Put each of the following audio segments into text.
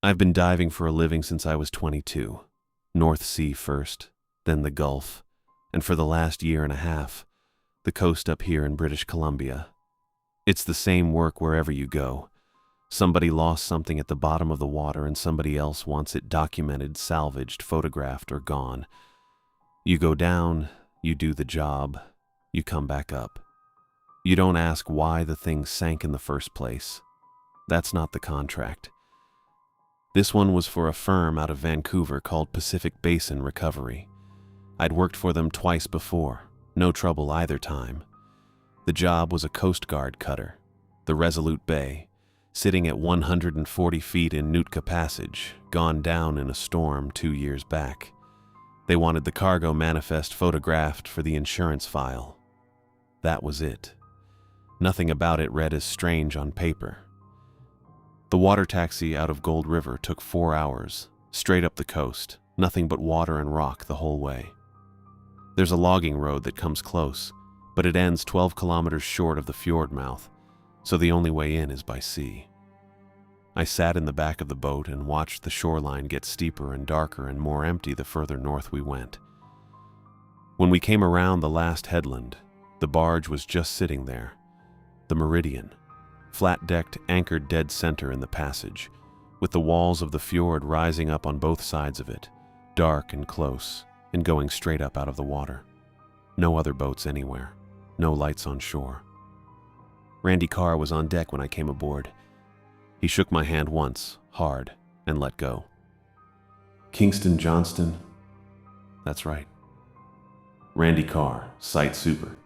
I've been diving for a living since I was 22. North Sea first, then the Gulf, and for the last year and a half, the coast up here in British Columbia. It's the same work wherever you go. Somebody lost something at the bottom of the water and somebody else wants it documented, salvaged, photographed, or gone. You go down, you do the job, you come back up. You don't ask why the thing sank in the first place. That's not the contract. This one was for a firm out of Vancouver called Pacific Basin Recovery. I'd worked for them twice before, no trouble either time. The job was a Coast Guard cutter, the Resolute Bay, sitting at 140 feet in Nootka Passage, gone down in a storm 2 years back. They wanted the cargo manifest photographed for the insurance file. That was it. Nothing about it read as strange on paper. The water taxi out of Gold River took 4 hours, straight up the coast, nothing but water and rock the whole way. There's a logging road that comes close, but it ends 12 kilometers short of the fjord mouth, so the only way in is by sea. I sat in the back of the boat and watched the shoreline get steeper and darker and more empty the further north we went. When we came around the last headland, the barge was just sitting there, the Meridian, flat-decked, anchored dead center in the passage, with the walls of the fjord rising up on both sides of it, dark and close, and going straight up out of the water. No other boats anywhere, no lights on shore. Randy Carr was on deck when I came aboard. He shook my hand once, hard, and let go. Kingston Johnston? That's right. Randy Carr, Site Super.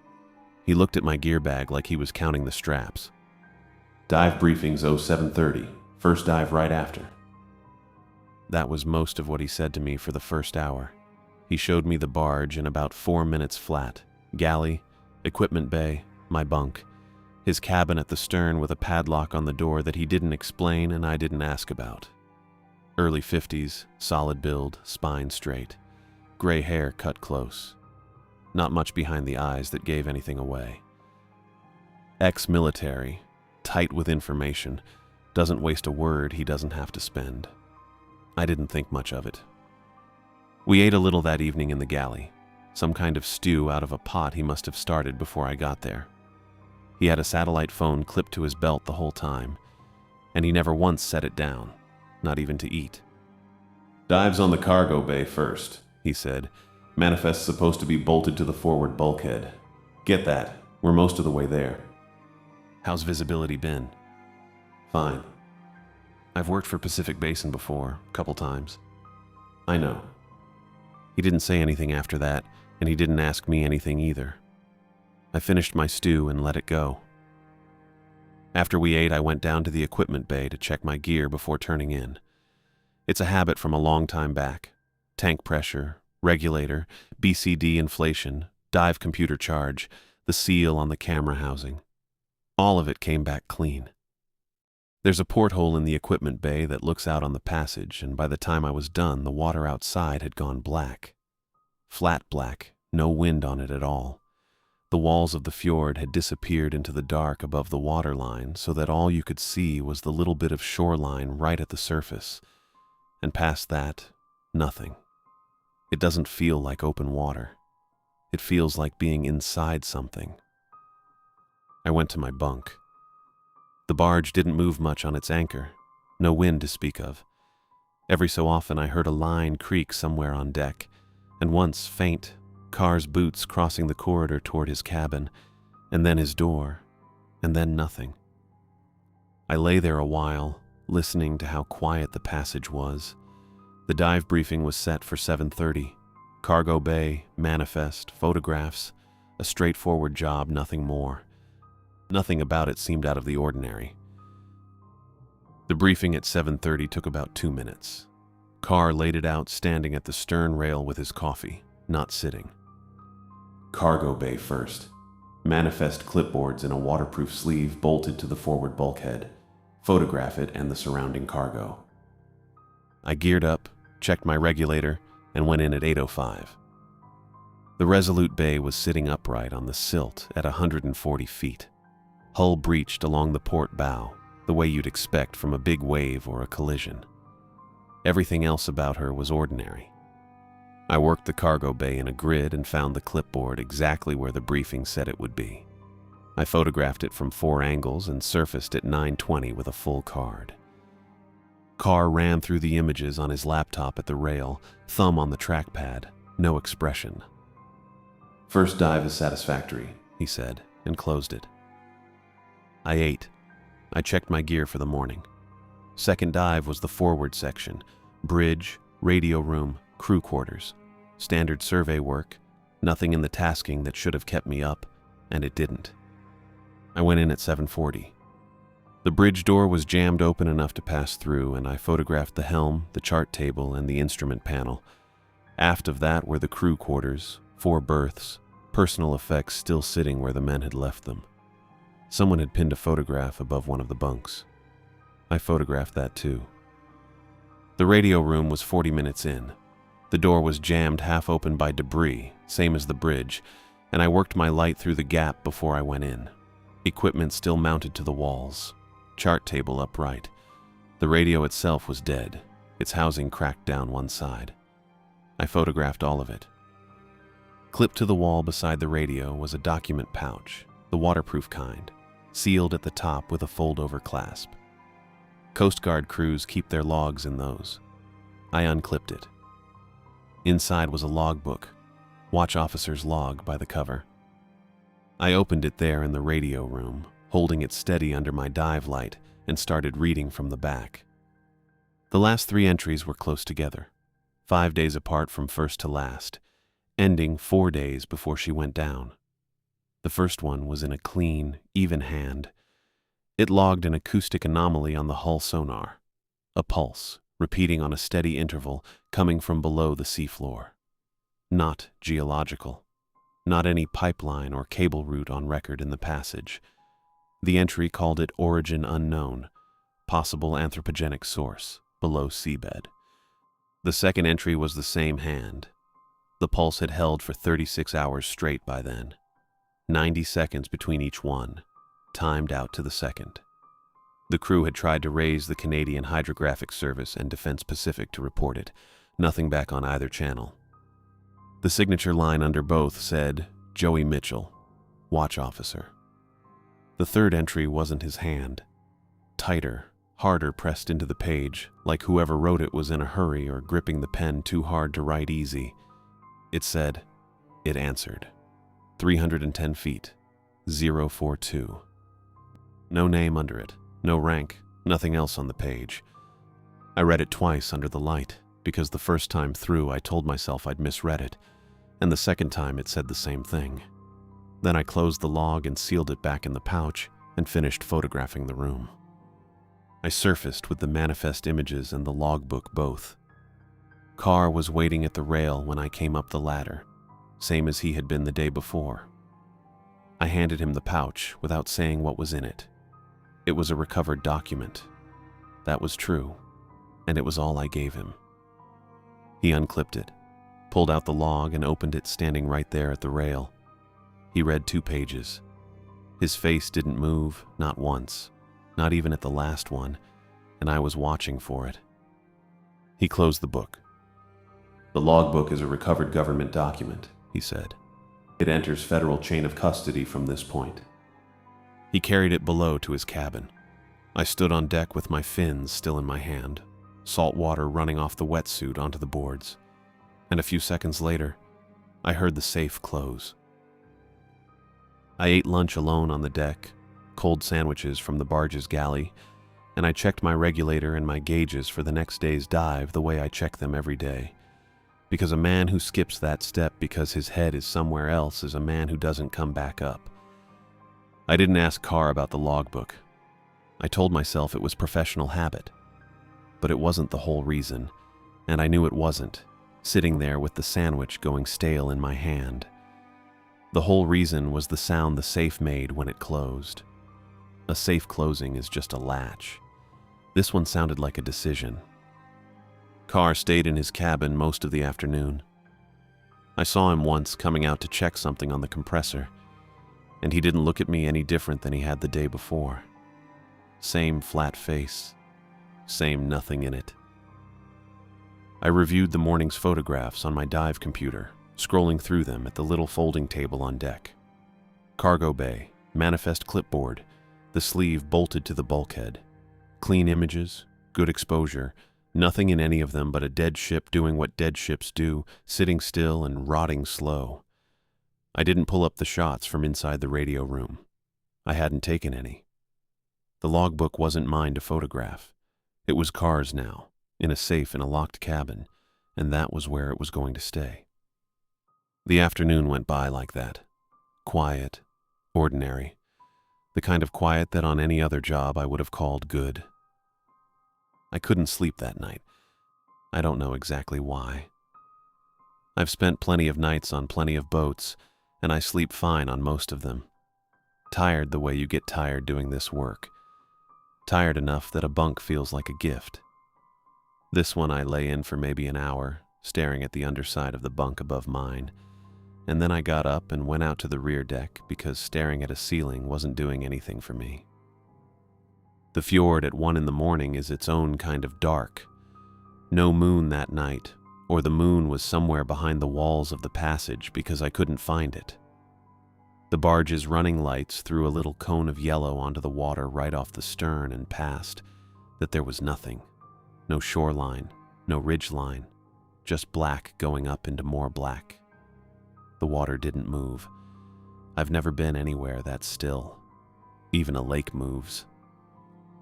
He looked at my gear bag like he was counting the straps. Dive briefings 0730, first dive right after. That was most of what he said to me for the first hour. He showed me the barge in about 4 minutes flat, galley, equipment bay, my bunk, his cabin at the stern with a padlock on the door that he didn't explain and I didn't ask about. Early 50s, solid build, spine straight, gray hair cut close. Not much behind the eyes that gave anything away. Ex-military, tight with information, doesn't waste a word he doesn't have to spend. I didn't think much of it. We ate a little that evening in the galley, some kind of stew out of a pot he must have started before I got there. He had a satellite phone clipped to his belt the whole time, and he never once set it down, not even to eat. Dives on the cargo bay first, he said. Manifest's supposed to be bolted to the forward bulkhead. Get that, we're most of the way there. How's visibility been? Fine. I've worked for Pacific Basin before, a couple times. I know. He didn't say anything after that, and he didn't ask me anything either. I finished my stew and let it go. After we ate, I went down to the equipment bay to check my gear before turning in. It's a habit from a long time back. Tank pressure, regulator, BCD inflation, dive computer charge, the seal on the camera housing. All of it came back clean. There's a porthole in the equipment bay that looks out on the passage, and by the time I was done, the water outside had gone black. Flat black, no wind on it at all. The walls of the fjord had disappeared into the dark above the waterline so that all you could see was the little bit of shoreline right at the surface. And past that, nothing. It doesn't feel like open water. It feels like being inside something. I went to my bunk. The barge didn't move much on its anchor, no wind to speak of. Every so often I heard a line creak somewhere on deck, and once faint, Carr's boots crossing the corridor toward his cabin, and then his door, and then nothing. I lay there a while, listening to how quiet the passage was. The dive briefing was set for 7:30. Cargo bay, manifest, photographs, a straightforward job, nothing more. Nothing about it seemed out of the ordinary. The briefing at 7:30 took about 2 minutes. Carr laid it out standing at the stern rail with his coffee, not sitting. Cargo bay first. Manifest clipboards in a waterproof sleeve bolted to the forward bulkhead. Photograph it and the surrounding cargo. I geared up, checked my regulator, and went in at 8:05. The Resolute Bay was sitting upright on the silt at 140 feet. Hull breached along the port bow, the way you'd expect from a big wave or a collision. Everything else about her was ordinary. I worked the cargo bay in a grid and found the clipboard exactly where the briefing said it would be. I photographed it from 4 angles and surfaced at 9:20 with a full card. Carr ran through the images on his laptop at the rail, thumb on the trackpad, no expression. "First dive is satisfactory," he said, and closed it. I ate. I checked my gear for the morning. Second dive was the forward section, bridge, radio room, crew quarters, standard survey work, nothing in the tasking that should have kept me up, and it didn't. I went in at 7:40. The bridge door was jammed open enough to pass through, and I photographed the helm, the chart table, and the instrument panel. Aft of that were the crew quarters, 4 berths, personal effects still sitting where the men had left them. Someone had pinned a photograph above one of the bunks. I photographed that too. The radio room was 40 minutes in. The door was jammed half open by debris, same as the bridge, and I worked my light through the gap before I went in. Equipment still mounted to the walls. Chart table upright. The radio itself was dead, its housing cracked down one side. I photographed all of it. Clipped to the wall beside the radio was a document pouch, the waterproof kind, sealed at the top with a fold-over clasp. Coast Guard crews keep their logs in those. I unclipped it. Inside was a logbook, watch officer's log by the cover. I opened it there in the radio room, holding it steady under my dive light, and started reading from the back. The last 3 entries were close together, 5 days apart from first to last, ending 4 days before she went down. The first one was in a clean, even hand. It logged an acoustic anomaly on the hull sonar, a pulse, repeating on a steady interval, coming from below the seafloor. Not geological. Not any pipeline or cable route on record in the passage. The entry called it origin unknown, possible anthropogenic source, below seabed. The second entry was the same hand. The pulse had held for 36 hours straight by then. 90 seconds between each one, timed out to the second. The crew had tried to raise the Canadian Hydrographic Service and Defense Pacific to report it. Nothing back on either channel. The signature line under both said, Joey Mitchell, watch officer. The third entry wasn't his hand. Tighter, harder pressed into the page, like whoever wrote it was in a hurry or gripping the pen too hard to write easy. It said, it answered. 310 feet, 042. No name under it, no rank, nothing else on the page. I read it twice under the light, because the first time through I told myself I'd misread it, and the second time it said the same thing. Then I closed the log and sealed it back in the pouch and finished photographing the room. I surfaced with the manifest images and the logbook both. Carr was waiting at the rail when I came up the ladder, same as he had been the day before. I handed him the pouch without saying what was in it. It was a recovered document. That was true, and it was all I gave him. He unclipped it, pulled out the log and opened it standing right there at the rail. He read 2 pages. His face didn't move, not once, not even at the last one, and I was watching for it. He closed the book. The logbook is a recovered government document, he said. It enters federal chain of custody from this point. He carried it below to his cabin. I stood on deck with my fins still in my hand, salt water running off the wetsuit onto the boards, and a few seconds later, I heard the safe close. I ate lunch alone on the deck, cold sandwiches from the barge's galley, and I checked my regulator and my gauges for the next day's dive the way I check them every day. Because a man who skips that step because his head is somewhere else is a man who doesn't come back up. I didn't ask Carr about the logbook. I told myself it was professional habit. But it wasn't the whole reason, and I knew it wasn't, sitting there with the sandwich going stale in my hand. The whole reason was the sound the safe made when it closed. A safe closing is just a latch. This one sounded like a decision. Carr stayed in his cabin most of the afternoon. I saw him once coming out to check something on the compressor, and he didn't look at me any different than he had the day before. Same flat face, same nothing in it. I reviewed the morning's photographs on my dive computer, scrolling through them at the little folding table on deck. Cargo bay, manifest clipboard, the sleeve bolted to the bulkhead. Clean images, good exposure, nothing in any of them but a dead ship doing what dead ships do, sitting still and rotting slow. I didn't pull up the shots from inside the radio room. I hadn't taken any. The logbook wasn't mine to photograph. It was Carr's now, in a safe in a locked cabin, and that was where it was going to stay. The afternoon went by like that. Quiet, ordinary. The kind of quiet that on any other job I would have called good. I couldn't sleep that night. I don't know exactly why. I've spent plenty of nights on plenty of boats, and I sleep fine on most of them. Tired the way you get tired doing this work. Tired enough that a bunk feels like a gift. This one I lay in for maybe an hour, staring at the underside of the bunk above mine, and then I got up and went out to the rear deck because staring at a ceiling wasn't doing anything for me. The fjord at 1 a.m. is its own kind of dark. No moon that night, or the moon was somewhere behind the walls of the passage because I couldn't find it. The barge's running lights threw a little cone of yellow onto the water right off the stern and past, that there was nothing. No shoreline, no ridgeline, just black going up into more black. The water didn't move. I've never been anywhere that still. Even a lake moves.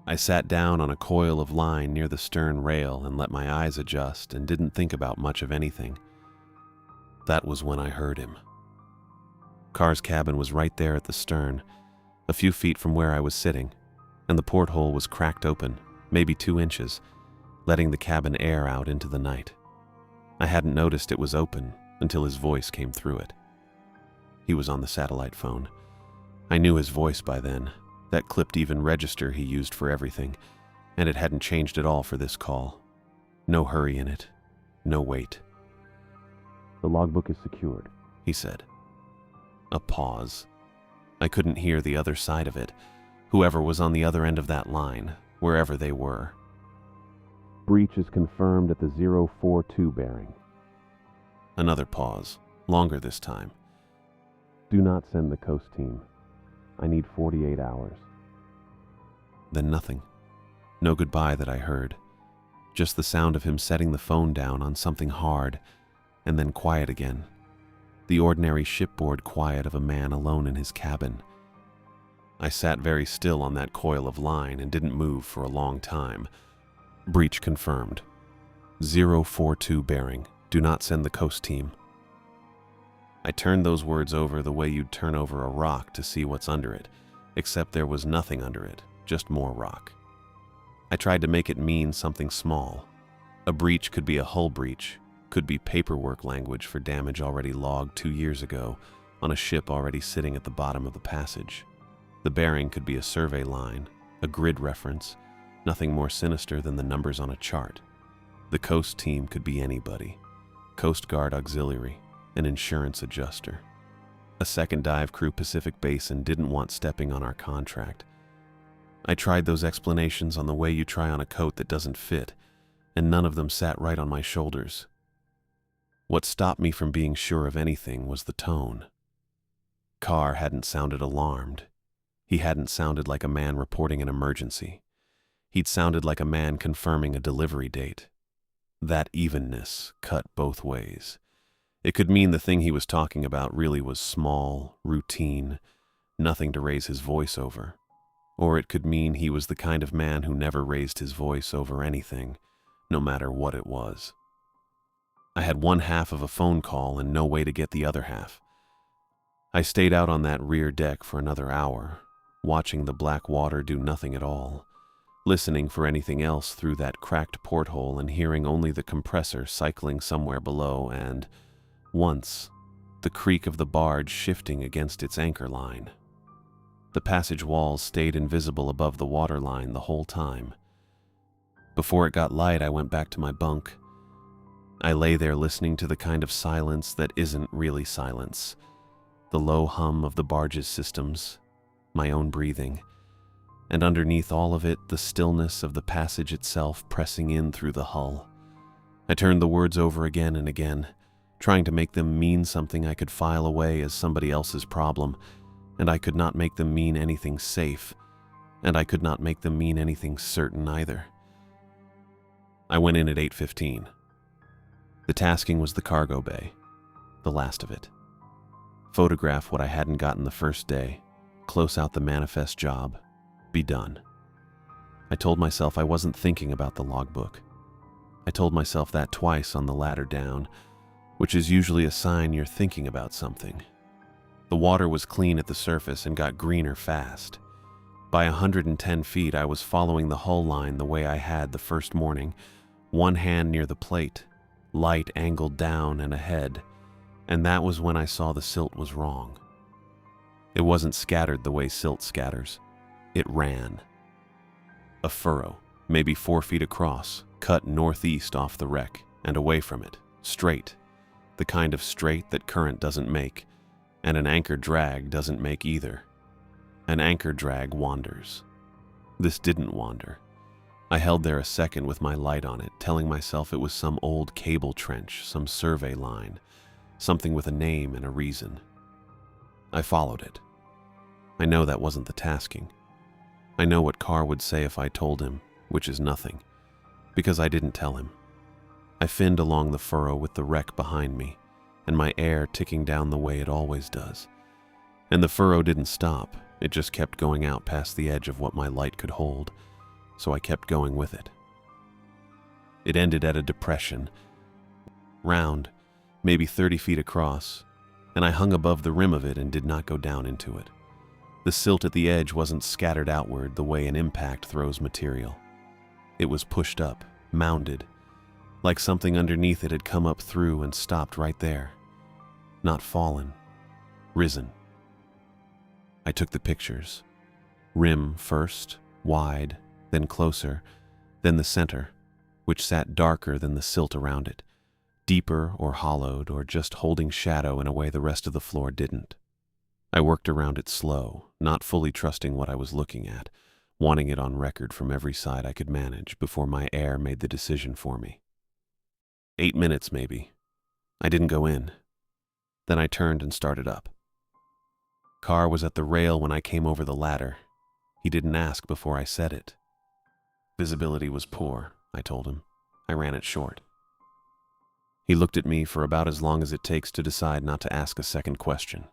I sat down on a coil of line near the stern rail and let my eyes adjust and didn't think about much of anything. That was when I heard him. Carr's cabin was right there at the stern, a few feet from where I was sitting, and the porthole was cracked open, maybe 2 inches, letting the cabin air out into the night. I hadn't noticed it was open until his voice came through it. He was on the satellite phone. I knew his voice by then, that clipped even register he used for everything, and it hadn't changed at all for this call. No hurry in it, no wait. "The logbook is secured," he said. A pause. I couldn't hear the other side of it, whoever was on the other end of that line, wherever they were. "Breach is confirmed at the 042 bearing." Another pause, longer this time. "Do not send the coast team. I need 48 hours. Then nothing. No goodbye that I heard. Just the sound of him setting the phone down on something hard, and then quiet again. The ordinary shipboard quiet of a man alone in his cabin. I sat very still on that coil of line and didn't move for a long time. Breach confirmed. 042 bearing. Do not send the coast team. I turned those words over the way you'd turn over a rock to see what's under it, except there was nothing under it, just more rock. I tried to make it mean something small. A breach could be a hull breach, could be paperwork language for damage already logged 2 years ago on a ship already sitting at the bottom of the passage. The bearing could be a survey line, a grid reference, nothing more sinister than the numbers on a chart. The coast team could be anybody. Coast Guard Auxiliary, an insurance adjuster. A second dive crew Pacific Basin didn't want stepping on our contract. I tried those explanations on the way you try on a coat that doesn't fit, and none of them sat right on my shoulders. What stopped me from being sure of anything was the tone. Carr hadn't sounded alarmed. He hadn't sounded like a man reporting an emergency. He'd sounded like a man confirming a delivery date. That evenness cut both ways. It could mean the thing he was talking about really was small, routine, nothing to raise his voice over. Or it could mean he was the kind of man who never raised his voice over anything, no matter what it was. I had one half of a phone call and no way to get the other half. I stayed out on that rear deck for another hour, watching the black water do nothing at all, listening for anything else through that cracked porthole and hearing only the compressor cycling somewhere below and, once, the creak of the barge shifting against its anchor line. The passage walls stayed invisible above the waterline the whole time. Before it got light, I went back to my bunk. I lay there listening to the kind of silence that isn't really silence. The low hum of the barge's systems, my own breathing, and underneath all of it, the stillness of the passage itself pressing in through the hull. I turned the words over again and again, trying to make them mean something I could file away as somebody else's problem, and I could not make them mean anything safe, and I could not make them mean anything certain either. I went in at 8:15. The tasking was the cargo bay, the last of it. Photograph what I hadn't gotten the first day, close out the manifest job, be done. I told myself I wasn't thinking about the logbook. I told myself that twice on the ladder down, which is usually a sign you're thinking about something. The water was clean at the surface and got greener fast. By 110 feet, I was following the hull line the way I had the first morning, one hand near the plate, light angled down and ahead, and that was when I saw the silt was wrong. It wasn't scattered the way silt scatters. It ran. A furrow, maybe 4 feet across, cut northeast off the wreck and away from it, straight, the kind of straight that current doesn't make, and an anchor drag doesn't make either. An anchor drag wanders. This didn't wander. I held there a second with my light on it, telling myself it was some old cable trench, some survey line, something with a name and a reason. I followed it. I know that wasn't the tasking. I know what Carr would say if I told him, which is nothing, because I didn't tell him. I finned along the furrow with the wreck behind me, and my air ticking down the way it always does. And the furrow didn't stop, it just kept going out past the edge of what my light could hold, so I kept going with it. It ended at a depression, round, maybe 30 feet across, and I hung above the rim of it and did not go down into it. The silt at the edge wasn't scattered outward the way an impact throws material. It was pushed up, mounded, like something underneath it had come up through and stopped right there. Not fallen, risen. I took the pictures. Rim first, wide, then closer, then the center, which sat darker than the silt around it, deeper or hollowed or just holding shadow in a way the rest of the floor didn't. I worked around it slow, not fully trusting what I was looking at, wanting it on record from every side I could manage before my air made the decision for me. 8 minutes, maybe. I didn't go in. Then I turned and started up. Carr was at the rail when I came over the ladder. He didn't ask before I said it. Visibility was poor, I told him. I ran it short. He looked at me for about as long as it takes to decide not to ask a second question.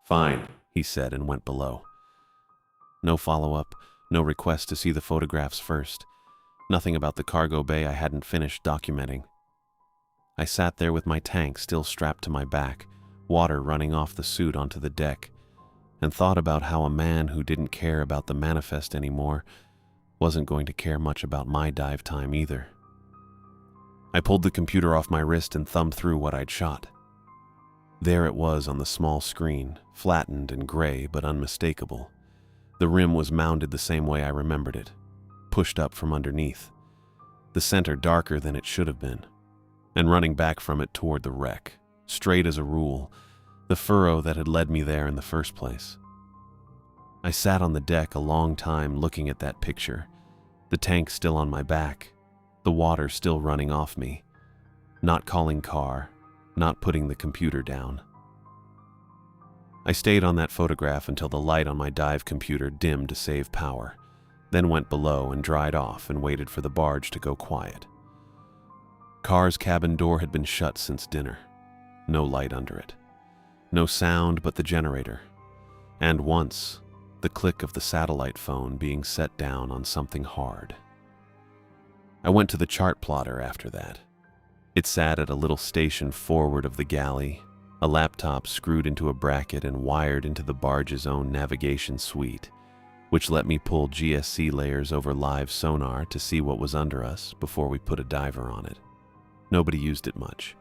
Fine, he said and went below. No follow-up, no request to see the photographs first. Nothing about the cargo bay I hadn't finished documenting. I sat there with my tank still strapped to my back, water running off the suit onto the deck, and thought about how a man who didn't care about the manifest anymore wasn't going to care much about my dive time either. I pulled the computer off my wrist and thumbed through what I'd shot. There it was on the small screen, flattened and gray but unmistakable. The rim was mounded the same way I remembered it, pushed up from underneath. The center darker than it should have been, and running back from it toward the wreck, straight as a rule, the furrow that had led me there in the first place. I sat on the deck a long time looking at that picture, the tank still on my back, the water still running off me, not calling Carr, not putting the computer down. I stayed on that photograph until the light on my dive computer dimmed to save power, then went below and dried off and waited for the barge to go quiet. Carr's cabin door had been shut since dinner. No light under it. No sound but the generator. And once, the click of the satellite phone being set down on something hard. I went to the chart plotter after that. It sat at a little station forward of the galley, a laptop screwed into a bracket and wired into the barge's own navigation suite, which let me pull GSC layers over live sonar to see what was under us before we put a diver on it. Nobody used it much.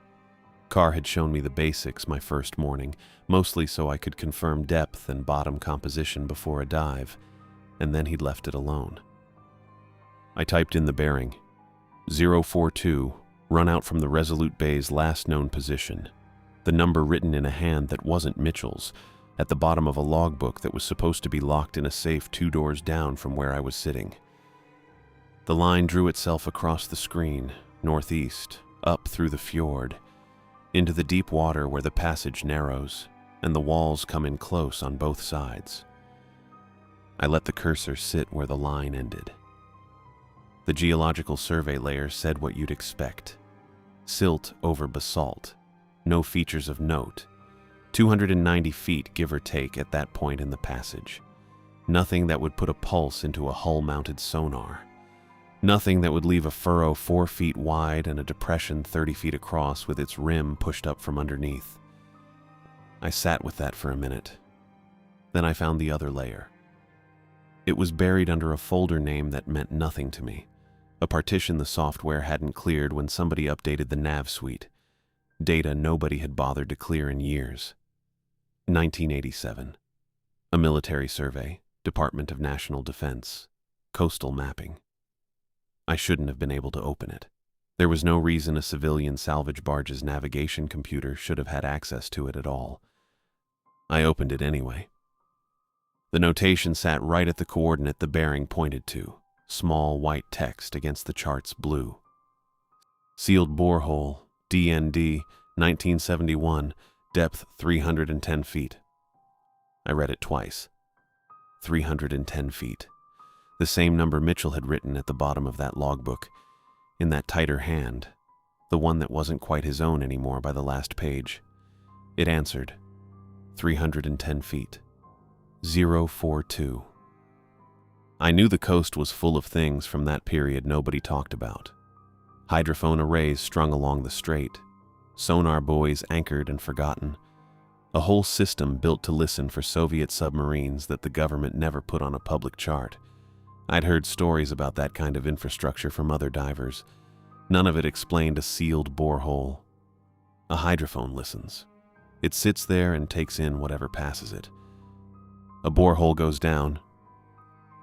Carr had shown me the basics my first morning, mostly so I could confirm depth and bottom composition before a dive, and then he'd left it alone. I typed in the bearing, 042, run out from the Resolute Bay's last known position, the number written in a hand that wasn't Mitchell's, at the bottom of a logbook that was supposed to be locked in a safe 2 doors down from where I was sitting. The line drew itself across the screen, northeast, up through the fjord, into the deep water where the passage narrows and the walls come in close on both sides. I let the cursor sit where the line ended. The geological survey layer said what you'd expect. Silt over basalt, no features of note, 290 feet give or take at that point in the passage. Nothing that would put a pulse into a hull-mounted sonar. Nothing that would leave a furrow 4 feet wide and a depression 30 feet across with its rim pushed up from underneath. I sat with that for a minute. Then I found the other layer. It was buried under a folder name that meant nothing to me, a partition the software hadn't cleared when somebody updated the nav suite. Data nobody had bothered to clear in years. 1987. A military survey, Department of National Defense, coastal mapping. I shouldn't have been able to open it. There was no reason a civilian salvage barge's navigation computer should have had access to it at all. I opened it anyway. The notation sat right at the coordinate the bearing pointed to, small white text against the chart's blue. Sealed borehole, DND, 1971, depth 310 feet. I read it twice. 310 feet. The same number Mitchell had written at the bottom of that logbook, in that tighter hand, the one that wasn't quite his own anymore by the last page. It answered, 310 feet. 042. I knew the coast was full of things from that period nobody talked about. Hydrophone arrays strung along the strait, sonar buoys anchored and forgotten, a whole system built to listen for Soviet submarines that the government never put on a public chart. I'd heard stories about that kind of infrastructure from other divers. None of it explained a sealed borehole. A hydrophone listens. It sits there and takes in whatever passes it. A borehole goes down.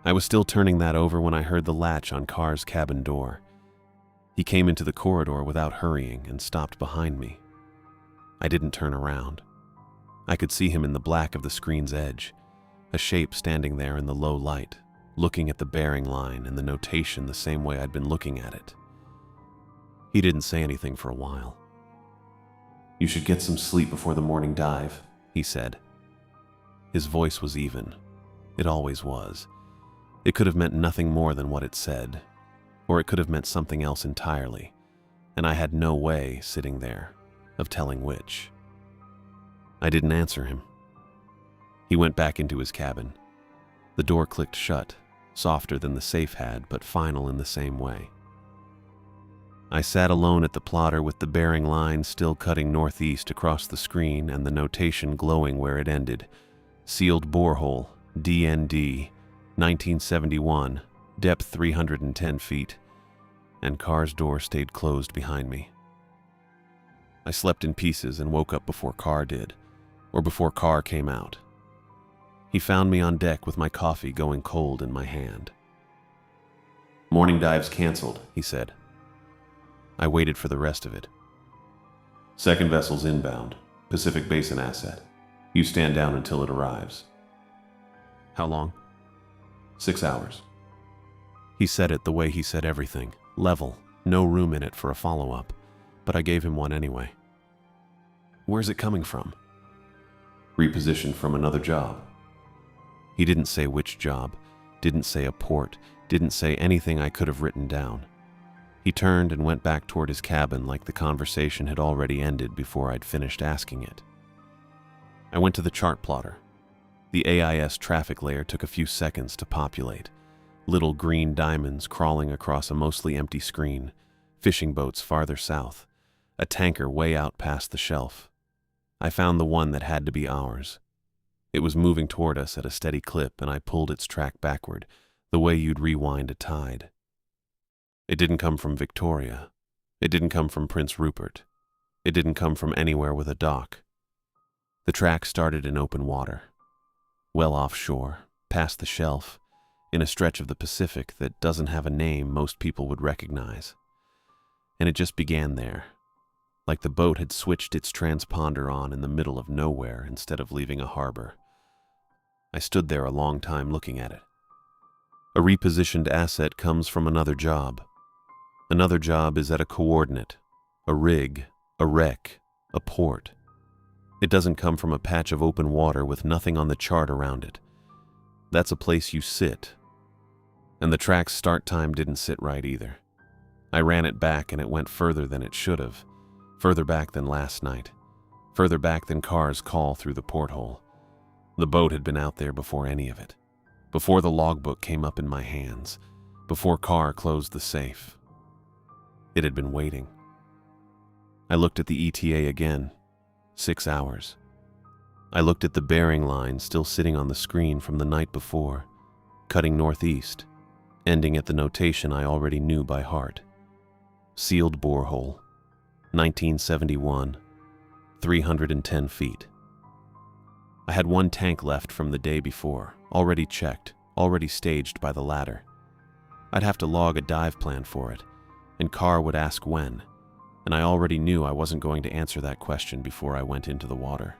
I was still turning that over when I heard the latch on Carr's cabin door. He came into the corridor without hurrying and stopped behind me. I didn't turn around. I could see him in the black of the screen's edge, a shape standing there in the low light, looking at the bearing line and the notation the same way I'd been looking at it. He didn't say anything for a while. "You should get some sleep before the morning dive," he said. His voice was even. It always was. It could have meant nothing more than what it said, or it could have meant something else entirely, and I had no way, sitting there, of telling which. I didn't answer him. He went back into his cabin. The door clicked shut, softer than the safe had, but final in the same way. I sat alone at the plotter with the bearing line still cutting northeast across the screen and the notation glowing where it ended. Sealed borehole, DND, 1971, depth 310 feet, and Carr's door stayed closed behind me. I slept in pieces and woke up before Carr did, or before Carr came out. He found me on deck with my coffee going cold in my hand. "Morning dive's canceled," he said. I waited for the rest of it. "Second vessel's inbound, Pacific Basin asset. You stand down until it arrives." "How long?" 6 hours. He said it the way he said everything, level, no room in it for a follow-up, but I gave him one anyway. "Where's it coming from?" "Repositioned from another job." He didn't say which job, didn't say a port, didn't say anything I could have written down. He turned and went back toward his cabin like the conversation had already ended before I'd finished asking it. I went to the chart plotter. The AIS traffic layer took a few seconds to populate. Little green diamonds crawling across a mostly empty screen, fishing boats farther south, a tanker way out past the shelf. I found the one that had to be ours. It was moving toward us at a steady clip, and I pulled its track backward, the way you'd rewind a tide. It didn't come from Victoria. It didn't come from Prince Rupert. It didn't come from anywhere with a dock. The track started in open water, well offshore, past the shelf, in a stretch of the Pacific that doesn't have a name most people would recognize. And it just began there, like the boat had switched its transponder on in the middle of nowhere instead of leaving a harbor. I stood there a long time looking at it. A repositioned asset comes from another job. Another job is at a coordinate, a rig, a wreck, a port. It doesn't come from a patch of open water with nothing on the chart around it. That's a place you sit. And the track's start time didn't sit right either. I ran it back and it went further than it should have, further back than last night, further back than cars call through the porthole. The boat had been out there before any of it, before the logbook came up in my hands, before Carr closed the safe. It had been waiting. I looked at the ETA again. 6 hours. I looked at the bearing line still sitting on the screen from the night before, cutting northeast, ending at the notation I already knew by heart. Sealed borehole, 1971, 310 feet. I had one tank left from the day before, already checked, already staged by the ladder. I'd have to log a dive plan for it, and Carr would ask when, and I already knew I wasn't going to answer that question before I went into the water.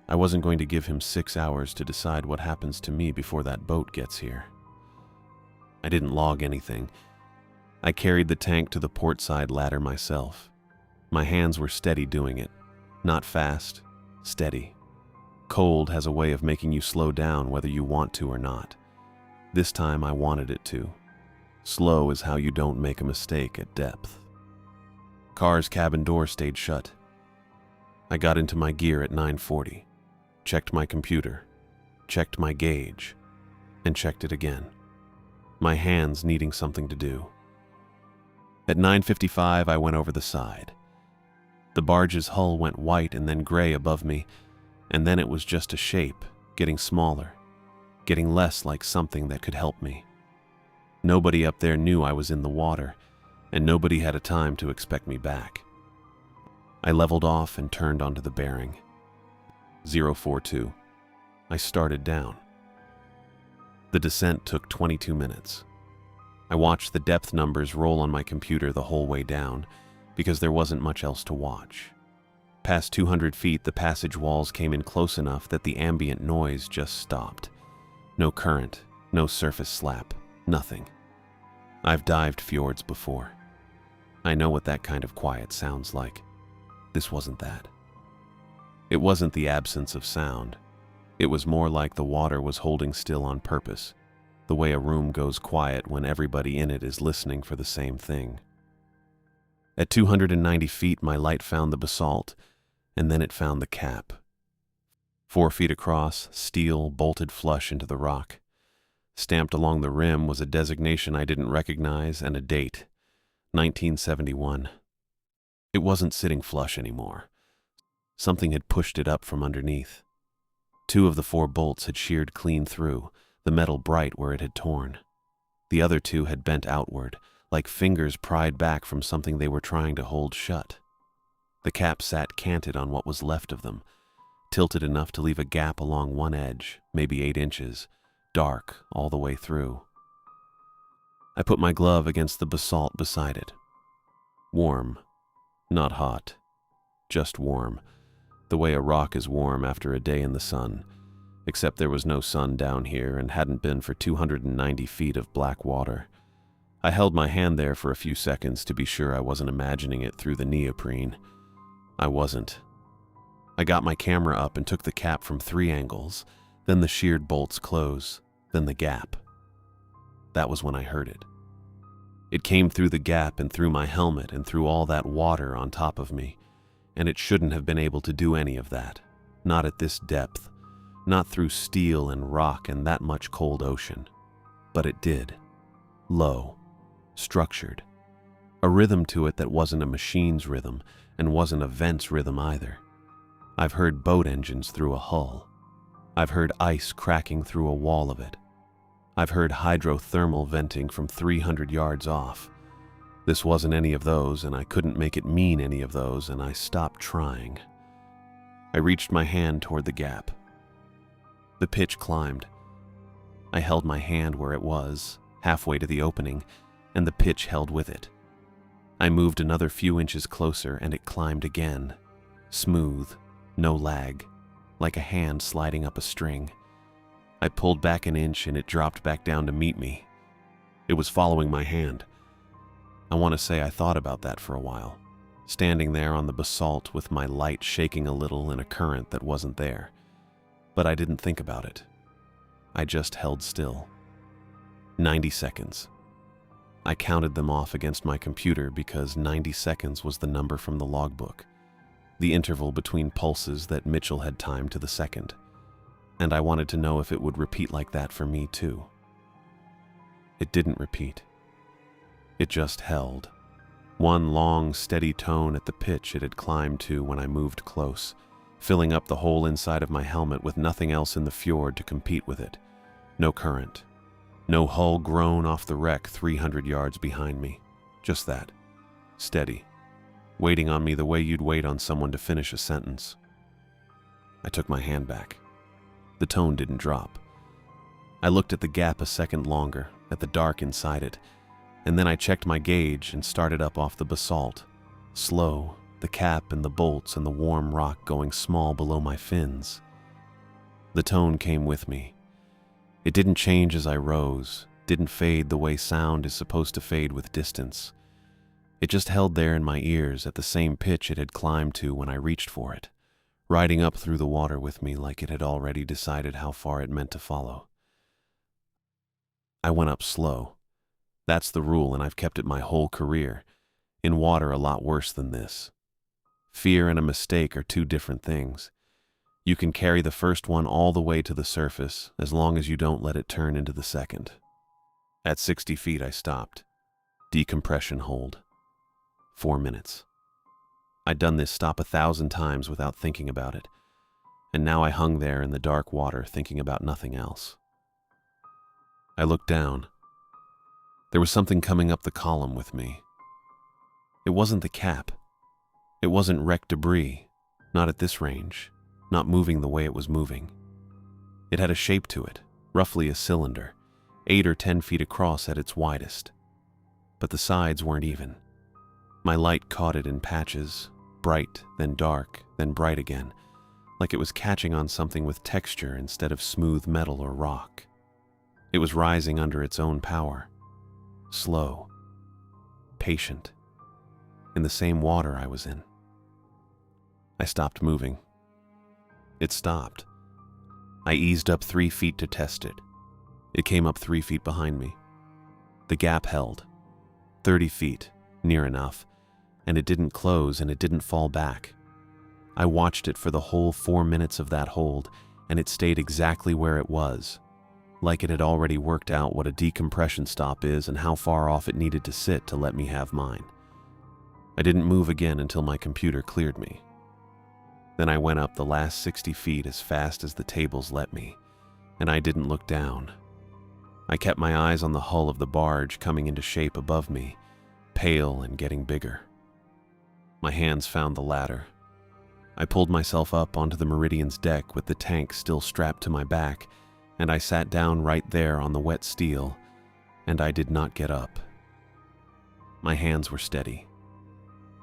I wasn't going to give him 6 hours to decide what happens to me before that boat gets here. I didn't log anything. I carried the tank to the portside ladder myself. My hands were steady doing it. Not fast, steady. Cold has a way of making you slow down whether you want to or not. This time I wanted it to. Slow is how you don't make a mistake at depth. Carr's cabin door stayed shut. I got into my gear at 9:40, checked my computer, checked my gauge, and checked it again, my hands needing something to do. At 9:55, I went over the side. The barge's hull went white and then gray above me, and then it was just a shape, getting smaller, getting less like something that could help me. Nobody up there knew I was in the water, and nobody had a time to expect me back. I leveled off and turned onto the bearing. 042. I started down. The descent took 22 minutes. I watched the depth numbers roll on my computer the whole way down, because there wasn't much else to watch. Past 200 feet, the passage walls came in close enough that the ambient noise just stopped. No current, no surface slap, nothing. I've dived fjords before. I know what that kind of quiet sounds like. This wasn't that. It wasn't the absence of sound. It was more like the water was holding still on purpose, the way a room goes quiet when everybody in it is listening for the same thing. At 290 feet, my light found the basalt, and then it found the cap. 4 feet across, steel bolted flush into the rock. Stamped along the rim was a designation I didn't recognize and a date, 1971. It wasn't sitting flush anymore. Something had pushed it up from underneath. 2 of the 4 bolts had sheared clean through, the metal bright where it had torn. The other 2 had bent outward, like fingers pried back from something they were trying to hold shut. The cap sat canted on what was left of them, tilted enough to leave a gap along one edge, maybe 8 inches, dark all the way through. I put my glove against the basalt beside it. Warm, not hot, just warm, the way a rock is warm after a day in the sun, except there was no sun down here and hadn't been for 290 feet of black water. I held my hand there for a few seconds to be sure I wasn't imagining it through the neoprene. I wasn't. I got my camera up and took the cap from 3 angles, then the sheared bolts close, then the gap. That was when I heard it. It came through the gap and through my helmet and through all that water on top of me, and it shouldn't have been able to do any of that, not at this depth, not through steel and rock and that much cold ocean. But it did. Low, structured. A rhythm to it that wasn't a machine's rhythm and wasn't a vent's rhythm either. I've heard boat engines through a hull. I've heard ice cracking through a wall of it. I've heard hydrothermal venting from 300 yards off. This wasn't any of those, and I couldn't make it mean any of those, and I stopped trying. I reached my hand toward the gap. The pitch climbed. I held my hand where it was, halfway to the opening, and the pitch held with it. I moved another few inches closer, and it climbed again. Smooth, no lag, like a hand sliding up a string. I pulled back an inch, and it dropped back down to meet me. It was following my hand. I want to say I thought about that for a while, standing there on the basalt with my light shaking a little in a current that wasn't there. But I didn't think about it. I just held still. 90 seconds. I counted them off against my computer because 90 seconds was the number from the logbook, the interval between pulses that Mitchell had timed to the second. And I wanted to know if it would repeat like that for me too. It didn't repeat. It just held. One long, steady tone at the pitch it had climbed to when I moved close, filling up the whole inside of my helmet with nothing else in the fjord to compete with it. No current. No hull groan off the wreck 300 yards behind me. Just that. Steady. Waiting on me the way you'd wait on someone to finish a sentence. I took my hand back. The tone didn't drop. I looked at the gap a second longer, at the dark inside it, and then I checked my gauge and started up off the basalt. Slow, the cap and the bolts and the warm rock going small below my fins. The tone came with me. It didn't change as I rose, didn't fade the way sound is supposed to fade with distance. It just held there in my ears at the same pitch it had climbed to when I reached for it, riding up through the water with me like it had already decided how far it meant to follow. I went up slow. That's the rule, and I've kept it my whole career. In water, a lot worse than this. Fear and a mistake are two different things. You can carry the first one all the way to the surface, as long as you don't let it turn into the second. At 60 feet, I stopped. Decompression hold. 4 minutes. I'd done this stop 1,000 times without thinking about it, and now I hung there in the dark water thinking about nothing else. I looked down. There was something coming up the column with me. It wasn't the cap. It wasn't wrecked debris, not at this range, not moving the way it was moving. It had a shape to it, roughly a cylinder, 8 or 10 feet across at its widest. But the sides weren't even. My light caught it in patches, bright, then dark, then bright again, like it was catching on something with texture instead of smooth metal or rock. It was rising under its own power. Slow. Patient. In the same water I was in. I stopped moving. It stopped. I eased up 3 feet to test it. It came up 3 feet behind me. The gap held. 30 feet, near enough, and it didn't close and it didn't fall back. I watched it for the whole 4 minutes of that hold, and it stayed exactly where it was, like it had already worked out what a decompression stop is and how far off it needed to sit to let me have mine. I didn't move again until my computer cleared me. Then I went up the last 60 feet as fast as the tables let me, and I didn't look down. I kept my eyes on the hull of the barge coming into shape above me, pale and getting bigger. My hands found the ladder. I pulled myself up onto the Meridian's deck with the tank still strapped to my back, and I sat down right there on the wet steel, and I did not get up. My hands were steady.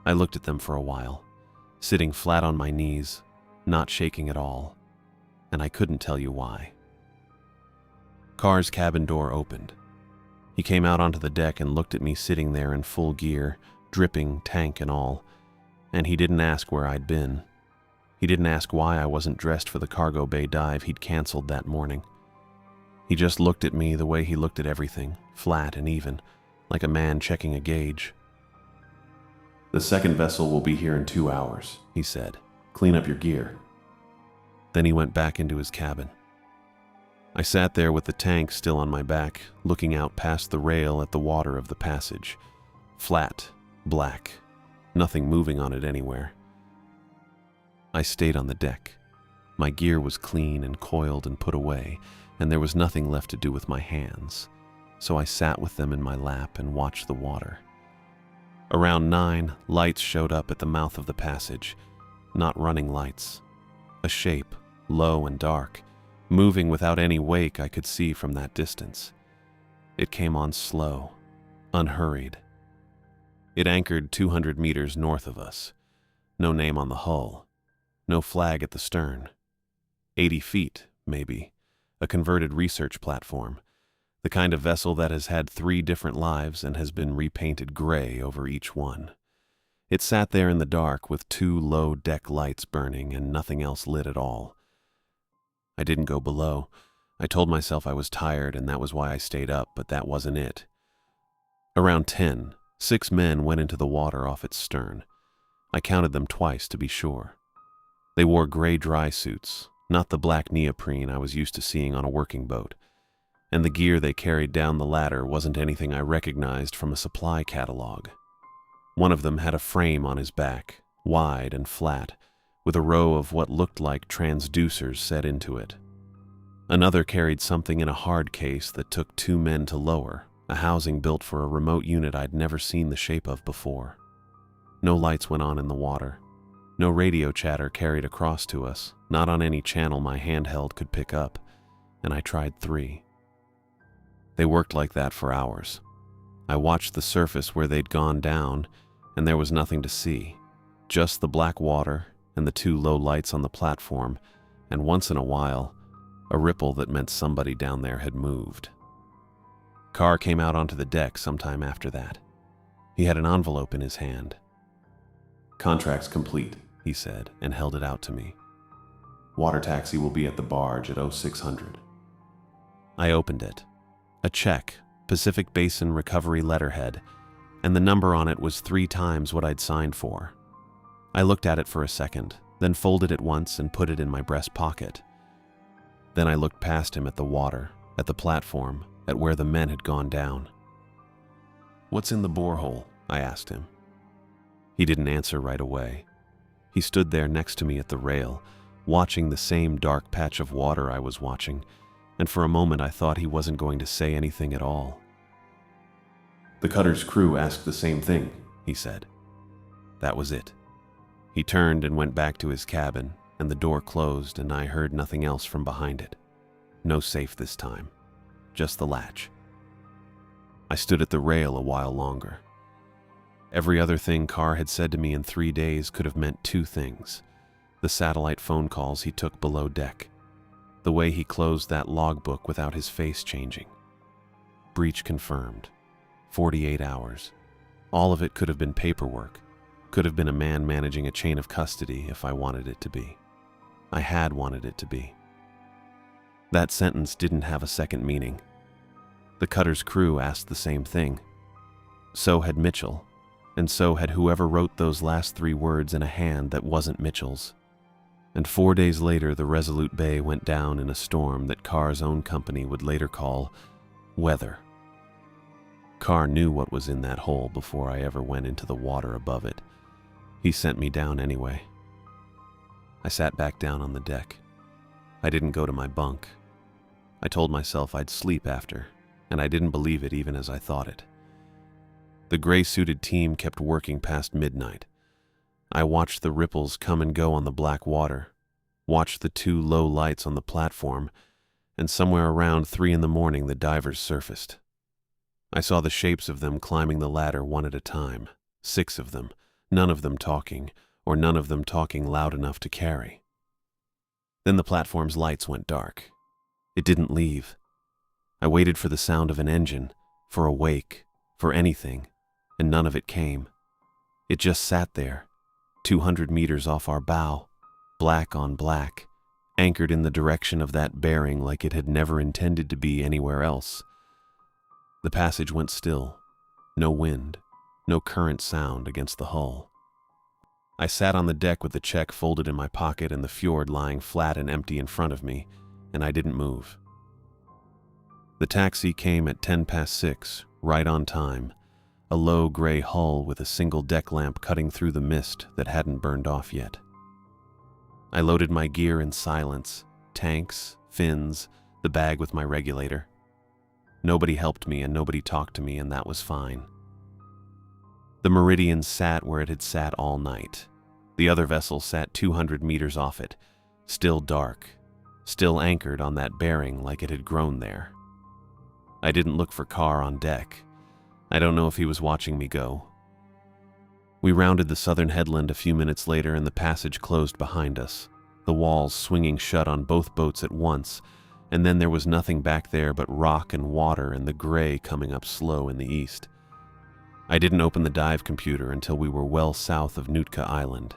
I looked at them for a while, sitting flat on my knees, not shaking at all, and I couldn't tell you why. Carr's cabin door opened. He came out onto the deck and looked at me sitting there in full gear, dripping, tank and all, and he didn't ask where I'd been. He didn't ask why I wasn't dressed for the cargo bay dive he'd canceled that morning. He just looked at me the way he looked at everything, flat and even, like a man checking a gauge. "The second vessel will be here in 2 hours," he said. "Clean up your gear." Then he went back into his cabin. I sat there with the tank still on my back, looking out past the rail at the water of the passage. Flat, black, nothing moving on it anywhere. I stayed on the deck. My gear was clean and coiled and put away, and there was nothing left to do with my hands, so I sat with them in my lap and watched the water. Around 9, lights showed up at the mouth of the passage. Not running lights. A shape, low and dark, moving without any wake I could see from that distance. It came on slow, unhurried. It anchored 200 meters north of us. No name on the hull. No flag at the stern. 80 feet, maybe. A converted research platform. The kind of vessel that has had 3 different lives and has been repainted gray over each one. It sat there in the dark with 2 low deck lights burning and nothing else lit at all. I didn't go below. I told myself I was tired and that was why I stayed up, but that wasn't it. Around 10, 6 men went into the water off its stern. I counted them twice to be sure. They wore gray dry suits, not the black neoprene I was used to seeing on a working boat, and the gear they carried down the ladder wasn't anything I recognized from a supply catalog. One of them had a frame on his back, wide and flat, with a row of what looked like transducers set into it. Another carried something in a hard case that took 2 men to lower, a housing built for a remote unit I'd never seen the shape of before. No lights went on in the water. No radio chatter carried across to us, not on any channel my handheld could pick up, and I tried 3. They worked like that for hours. I watched the surface where they'd gone down, and there was nothing to see, just the black water and the 2 low lights on the platform, and once in a while, a ripple that meant somebody down there had moved. Carr came out onto the deck sometime after that. He had an envelope in his hand. "Contract's complete," he said, and held it out to me. "Water taxi will be at the barge at 0600. I opened it. A check, Pacific Basin Recovery letterhead, and the number on it was 3 times what I'd signed for. I looked at it for a second, then folded it once and put it in my breast pocket. Then I looked past him at the water, at the platform, at where the men had gone down. "What's in the borehole?" I asked him. He didn't answer right away. He stood there next to me at the rail, watching the same dark patch of water I was watching, and for a moment I thought he wasn't going to say anything at all. "The cutter's crew asked the same thing," he said. That was it. He turned and went back to his cabin, and the door closed and I heard nothing else from behind it. No safe this time, just the latch. I stood at the rail a while longer. Every other thing Carr had said to me in 3 days could have meant 2 things. The satellite phone calls he took below deck. The way he closed that logbook without his face changing. Breach confirmed. 48 hours. All of it could have been paperwork. Could have been a man managing a chain of custody if I wanted it to be. I had wanted it to be. That sentence didn't have a second meaning. The cutter's crew asked the same thing. So had Mitchell, and so had whoever wrote those last 3 words in a hand that wasn't Mitchell's. And 4 days later, the Resolute Bay went down in a storm that Carr's own company would later call weather. Carr knew what was in that hole before I ever went into the water above it. He sent me down anyway. I sat back down on the deck. I didn't go to my bunk. I told myself I'd sleep after, and I didn't believe it even as I thought it. The gray-suited team kept working past midnight. I watched the ripples come and go on the black water, watched the 2 low lights on the platform, and somewhere around 3 in the morning the divers surfaced. I saw the shapes of them climbing the ladder one at a time, 6 of them, none of them talking, or none of them talking loud enough to carry. Then the platform's lights went dark. It didn't leave. I waited for the sound of an engine, for a wake, for anything, and none of it came. It just sat there, 200 meters off our bow, black on black, anchored in the direction of that bearing like it had never intended to be anywhere else. The passage went still. No wind, no current sound against the hull. I sat on the deck with the check folded in my pocket and the fjord lying flat and empty in front of me, and I didn't move. The taxi came at 6:10, right on time, a low gray hull with a single deck lamp cutting through the mist that hadn't burned off yet. I loaded my gear in silence, tanks, fins, the bag with my regulator. Nobody helped me and nobody talked to me, and that was fine. The Meridian sat where it had sat all night. The other vessel sat 200 meters off it, still dark, still anchored on that bearing like it had grown there. I didn't look for Carr on deck. I don't know if he was watching me go. We rounded the southern headland a few minutes later and the passage closed behind us, the walls swinging shut on both boats at once, and then there was nothing back there but rock and water and the gray coming up slow in the east. I didn't open the dive computer until we were well south of Nootka Island,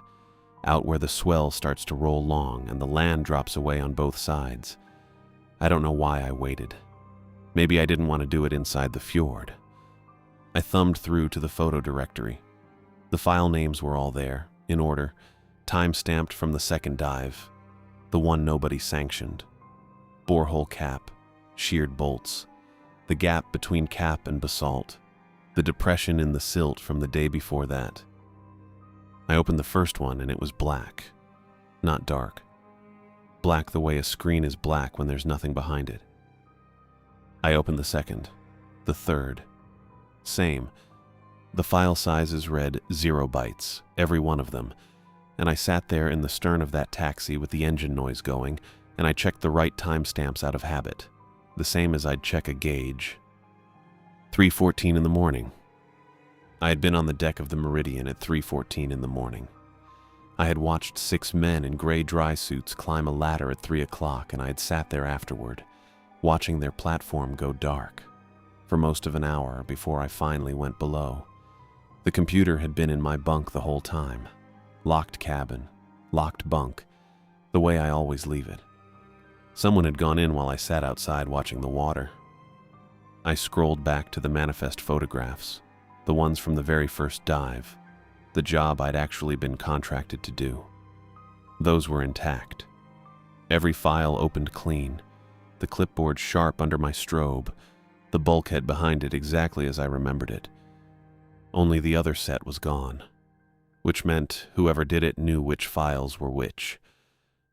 out where the swell starts to roll long and the land drops away on both sides. I don't know why I waited. Maybe I didn't want to do it inside the fjord. I thumbed through to the photo directory. The file names were all there, in order, time-stamped from the second dive, the one nobody sanctioned. Borehole cap, sheared bolts, the gap between cap and basalt, the depression in the silt from the day before that. I opened the first one and it was black, not dark. Black the way a screen is black when there's nothing behind it. I opened the second, the third. Same. The file sizes read 0 bytes, every one of them, and I sat there in the stern of that taxi with the engine noise going, and I checked the right timestamps out of habit, the same as I'd check a gauge. 3:14 in the morning. I had been on the deck of the Meridian at 3:14 in the morning. I had watched 6 men in gray dry suits climb a ladder at 3 o'clock, and I had sat there afterward, watching their platform go dark, for most of an hour before I finally went below. The computer had been in my bunk the whole time. Locked cabin, locked bunk, the way I always leave it. Someone had gone in while I sat outside watching the water. I scrolled back to the manifest photographs, the ones from the very first dive, the job I'd actually been contracted to do. Those were intact. Every file opened clean, the clipboard sharp under my strobe, the bulkhead behind it exactly as I remembered it. Only the other set was gone, which meant whoever did it knew which files were which,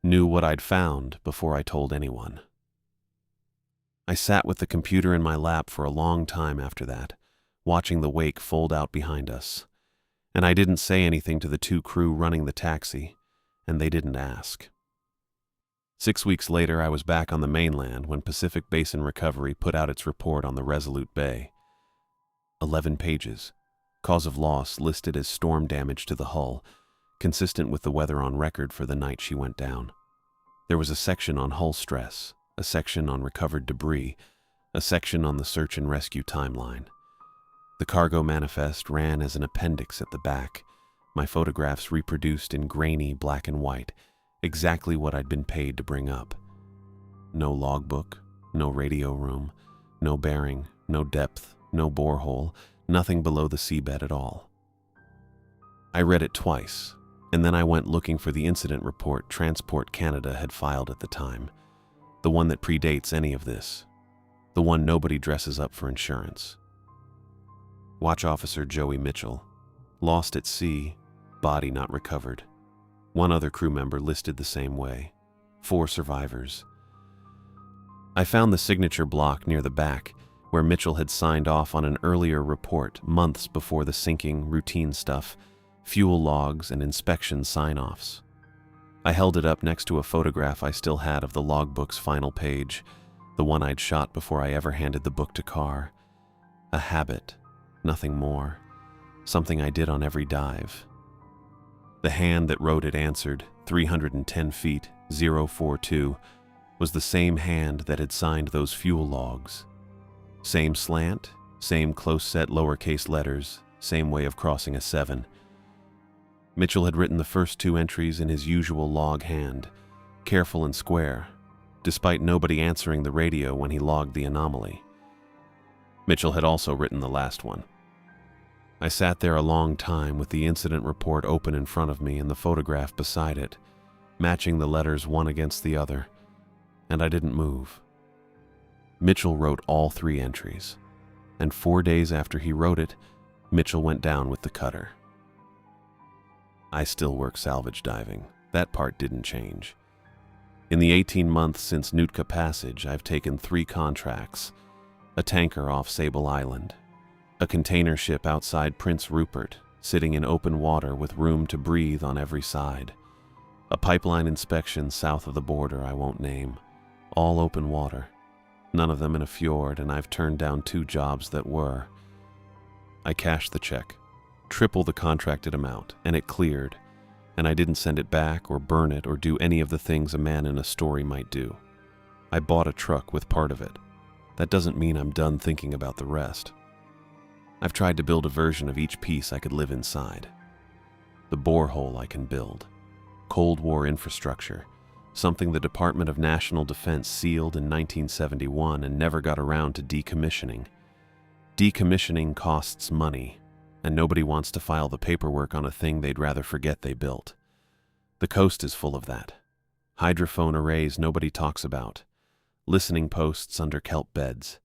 knew what I'd found before I told anyone. I sat with the computer in my lap for a long time after that, watching the wake fold out behind us, and I didn't say anything to the 2 crew running the taxi, and they didn't ask. 6 weeks later, I was back on the mainland when Pacific Basin Recovery put out its report on the Resolute Bay. 11 pages. Cause of loss listed as storm damage to the hull, consistent with the weather on record for the night she went down. There was a section on hull stress, a section on recovered debris, a section on the search and rescue timeline. The cargo manifest ran as an appendix at the back, my photographs reproduced in grainy black and white, exactly what I'd been paid to bring up. No logbook, no radio room, no bearing, no depth, no borehole, nothing below the seabed at all. I read it twice, and then I went looking for the incident report Transport Canada had filed at the time, the one that predates any of this, the one nobody dresses up for insurance. Watch Officer Joey Mitchell, lost at sea, body not recovered. 1 other crew member listed the same way. 4 survivors. I found the signature block near the back, where Mitchell had signed off on an earlier report months before the sinking, routine stuff, fuel logs and inspection sign-offs. I held it up next to a photograph I still had of the logbook's final page, the one I'd shot before I ever handed the book to Carr. A habit, nothing more, something I did on every dive. The hand that wrote it answered, 310 feet, 042, was the same hand that had signed those fuel logs. Same slant, same close-set lowercase letters, same way of crossing a 7. Mitchell had written the first 2 entries in his usual log hand, careful and square, despite nobody answering the radio when he logged the anomaly. Mitchell had also written the last one. I sat there a long time with the incident report open in front of me and the photograph beside it, matching the letters one against the other, and I didn't move. Mitchell wrote all 3 entries, and 4 days after he wrote it, Mitchell went down with the cutter. I still work salvage diving. That part didn't change. In the 18 months since Nootka Passage, I've taken 3 contracts: a tanker off Sable Island, a container ship outside Prince Rupert, sitting in open water with room to breathe on every side, a pipeline inspection south of the border I won't name, all open water. None of them in a fjord, and I've turned down 2 jobs that were. I cashed the check, triple the contracted amount, and it cleared, and I didn't send it back or burn it or do any of the things a man in a story might do. I bought a truck with part of it. That doesn't mean I'm done thinking about the rest. I've tried to build a version of each piece I could live inside. The borehole I can build. Cold War infrastructure, something the Department of National Defense sealed in 1971 and never got around to decommissioning. Decommissioning costs money, and nobody wants to file the paperwork on a thing they'd rather forget they built. The coast is full of that. Hydrophone arrays nobody talks about. Listening posts under kelp beds.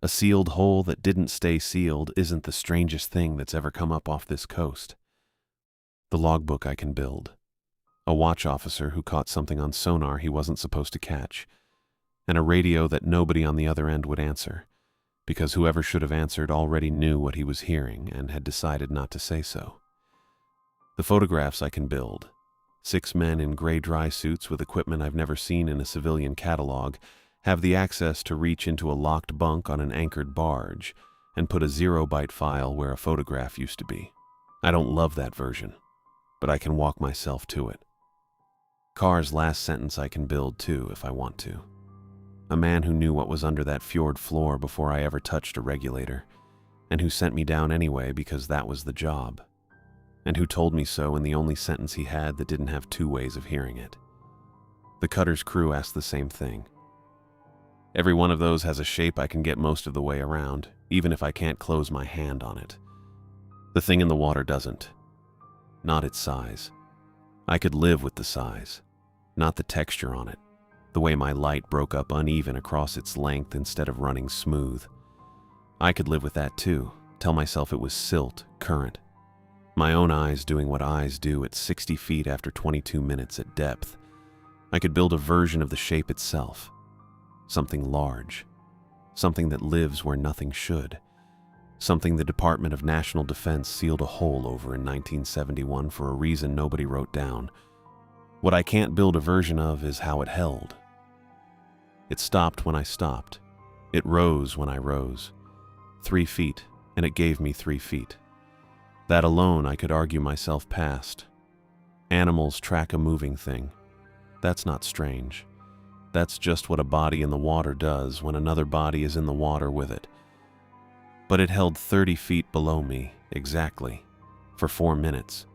A sealed hole that didn't stay sealed isn't the strangest thing that's ever come up off this coast. The logbook I can build. A watch officer who caught something on sonar he wasn't supposed to catch. And a radio that nobody on the other end would answer, because whoever should have answered already knew what he was hearing and had decided not to say so. The photographs I can build. 6 men in gray dry suits with equipment I've never seen in a civilian catalog have the access to reach into a locked bunk on an anchored barge and put a 0-byte file where a photograph used to be. I don't love that version, but I can walk myself to it. Carr's last sentence I can build too if I want to. A man who knew what was under that fjord floor before I ever touched a regulator, and who sent me down anyway because that was the job, and who told me so in the only sentence he had that didn't have 2 ways of hearing it. The cutter's crew asked the same thing. Every one of those has a shape I can get most of the way around, even if I can't close my hand on it. The thing in the water doesn't. Not its size. I could live with the size, not the texture on it, the way my light broke up uneven across its length instead of running smooth. I could live with that too, tell myself it was silt, current. My own eyes doing what eyes do at 60 feet after 22 minutes at depth. I could build a version of the shape itself. Something large. Something that lives where nothing should. Something the Department of National Defense sealed a hole over in 1971 for a reason nobody wrote down. What I can't build a version of is how it held. It stopped when I stopped. It rose when I rose. 3 feet, and it gave me 3 feet. That alone I could argue myself past. Animals track a moving thing. That's not strange. That's just what a body in the water does when another body is in the water with it. But it held 30 feet below me, exactly, for 4 minutes.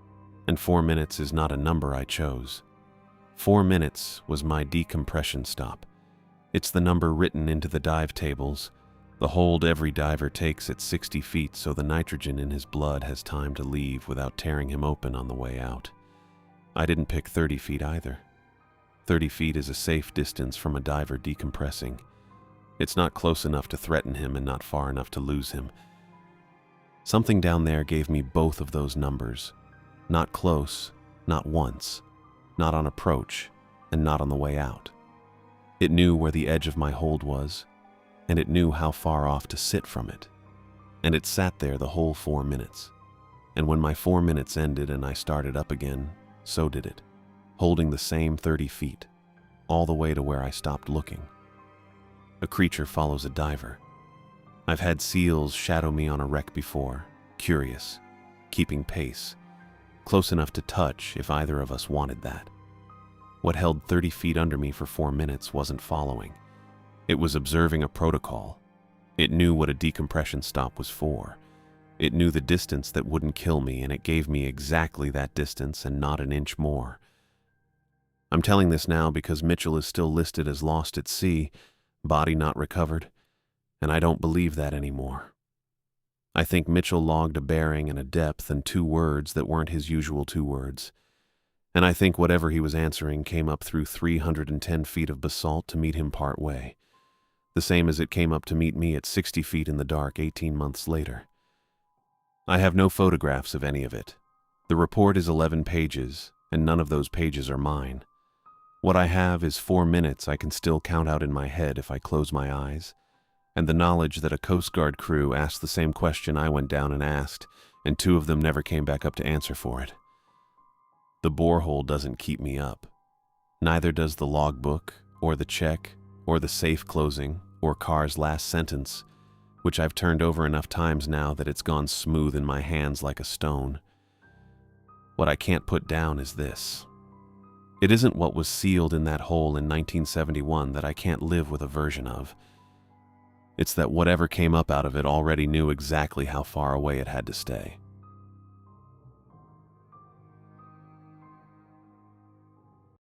And 4 minutes is not a number I chose. 4 minutes was my decompression stop. It's the number written into the dive tables, the hold every diver takes at 60 feet so the nitrogen in his blood has time to leave without tearing him open on the way out. I didn't pick 30 feet either. 30 feet is a safe distance from a diver decompressing. It's not close enough to threaten him and not far enough to lose him. Something down there gave me both of those numbers. Not close, not once, not on approach, and not on the way out. It knew where the edge of my hold was, and it knew how far off to sit from it. And it sat there the whole 4 minutes. And when my 4 minutes ended and I started up again, so did it, holding the same 30 feet, all the way to where I stopped looking. A creature follows a diver. I've had seals shadow me on a wreck before, curious, keeping pace, close enough to touch if either of us wanted that. What held 30 feet under me for 4 minutes wasn't following. It was observing a protocol. It knew what a decompression stop was for. It knew the distance that wouldn't kill me, and it gave me exactly that distance and not an inch more. I'm telling this now because Mitchell is still listed as lost at sea, body not recovered, and I don't believe that anymore. I think Mitchell logged a bearing and a depth and 2 words that weren't his usual 2 words. And I think whatever he was answering came up through 310 feet of basalt to meet him part way. The same as it came up to meet me at 60 feet in the dark 18 months later. I have no photographs of any of it. The report is 11 pages, and none of those pages are mine. What I have is 4 minutes I can still count out in my head if I close my eyes, and the knowledge that a Coast Guard crew asked the same question I went down and asked, and 2 of them never came back up to answer for it. The borehole doesn't keep me up. Neither does the logbook, or the check, or the safe closing, or Carr's last sentence, which I've turned over enough times now that it's gone smooth in my hands like a stone. What I can't put down is this. It isn't what was sealed in that hole in 1971 that I can't live with a version of. It's that whatever came up out of it already knew exactly how far away it had to stay.